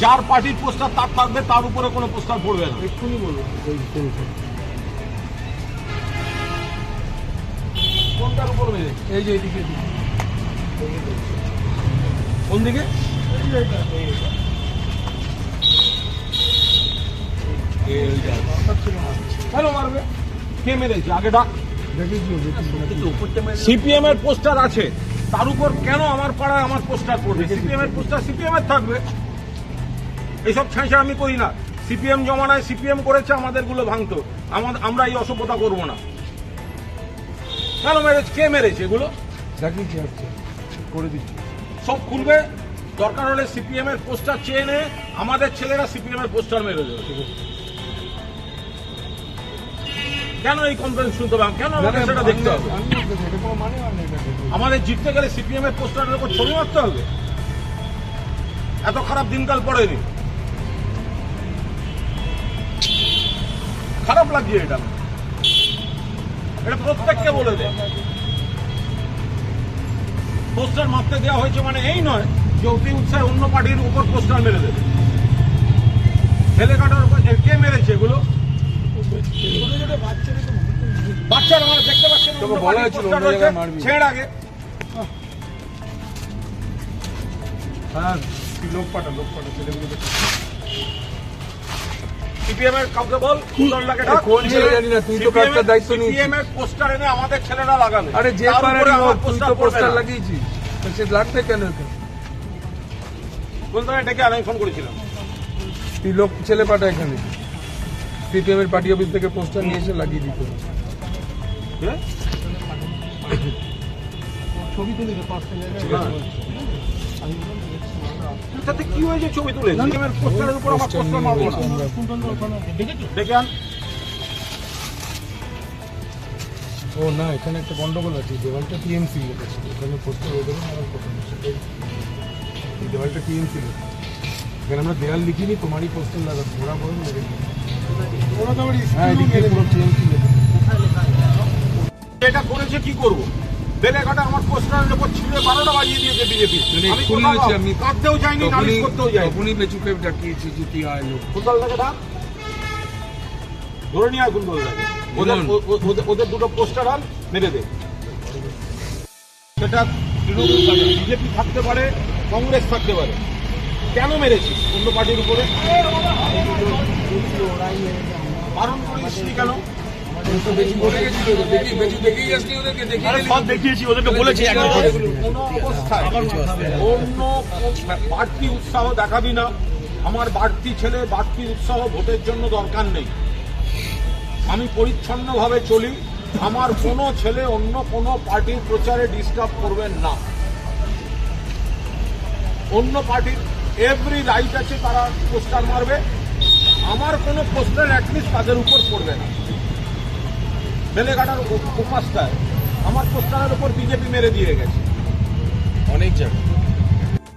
যার পার্টির পোস্টার তার থাকবে, তার উপরে কোনো পোস্টার পড়বে না। এক্ষুনি বলুন কোনটার উপর মেরে? এই যে এদিকে কোন দিকে? কেন মারবে? কে মেরেছে? আগে ডাক। সিপিএম এর পোস্টার আছে, তার উপর কেন আমার পাড়ায় আমার পোস্টার পড়বে? সিপিএম এর পোস্টার সিপিএম এর থাকবে। এইসব ছাঁচা আমি করি না। সিপিএম জমানায় সিপিএম করেছে, আমাদের গুলো ভাঙতো। আমরা এই অসভ্যতা করবো না। কেন মেরেছে? কে মেরেছে এগুলো? করে দিচ্ছি। সব খুলবে, দরকার হলে সিপিএম এর পোস্টার চেয়ে নে, আমাদের ছেলেরা সিপিএম এর পোস্টার মেরে দেবে। কেন এই কমপ্লেন শুনতে হবে? কেন আমাকে সেটা দেখতে হবে? আমাদের জিততে গেলে সিপিএম এর পোস্টারের উপর ছবি মারতে হবে? এত খারাপ দিনকাল পড়েনি। খারাপ লাগছে এটা, এটা প্রত্যেককে বলে দেয়। পোস্টার মারতে দেওয়া হয়েছে মানে এই নয় যে অতি উৎসাহে অন্য পার্টির উপর পোস্টার মেরে দেবে। ছেলে কাটার উপর কে মেরেছে এগুলো? বাচ্চারা মানে দেখতে পাচ্ছেন ছেড় আগে। হ্যাঁ, লোক পাঠা ছেলেগুলো সিপিএম এর কাউকে বল, কোন ছেলে জানি না, তুই তো কাজটার দায়িত্ব নিয়েছিস। সিপিএম এর পোস্টার এনে আমাদের ছেলেরা লাগাবে। আরে যে পারে তুই তো পোস্টার লাগিয়েছিস, সে লাগবে কেন? কোন সময় ডেকে আমি ফোন করেছিলাম। তুই লোক ছেলে পাঠা এখানে, সিপিএম এর পার্টি অফিস থেকে পোস্টার নিয়ে এসে লাগিয়ে দিত। ছবি তুলে তাতে কি হয়েছে? ছবি তুলে পোস্টারের উপর আমার পোস্টার মারবো না। দেখে আন। ও না, এখানে একটা গন্ডগোল আছে। দেওয়ালটা টিএমসি লেখেছে, এখানে পোস্টার হয়ে যাবে। আমার কথা এই দেওয়ালটা টিএমসি লেখা, এখানে আমরা দেওয়াল লিখিনি, তোমারই পোস্টার লাগাবো। ওরা বলুন হ্যাঁ, এদিকে পুরো টিএমসি লেখা। এটা করেছে কি করবো? বেলেঘাটা আমার পোস্টারের উপর ছিঁড়ে 12টা বাজিয়ে দিয়েছে বিজেপি। আমি কাটতেও যাইনি, নালিশ করতেও যাইনি। তখনই বেচুকে ডাকিয়েছি যে তুই আয় লোক। ফুটবলটাকে ডাক, ধরে নিয়ে আয় ফুটবলটাকে। ওদের দুটো পোস্টার আন, মেরে দে। সেটা বিজেপি থাকতে পারে, কংগ্রেস থাকতে পারে। কেন মেরেছি অন্য পার্টির উপরে? বারণ করিসনি কেন? সব দেখিয়েছি, ওদেরকে বলেছি কোনো অবস্থায় অন্য বাড়তি উৎসাহ দেখাবি না। আমার বাড়তি ছেলে বাড়তি উৎসাহ ভোটের জন্য দরকার নেই। আমি পরিচ্ছন্নভাবে চলি। আমার কোনো ছেলে অন্য কোনো পার্টির প্রচারে ডিস্টার্ব করবেন না। অন্য পার্টির এভরি রাইট আছে, তারা পোস্টার মারবে। আমার কোনো পোস্টার অ্যাটলিস্ট তাদের উপর পড়বে না। বেলেঘাটার উপাসটায় আমার পোস্টারের উপর বিজেপি মেরে দিয়ে গেছে অনেক জায়গায়।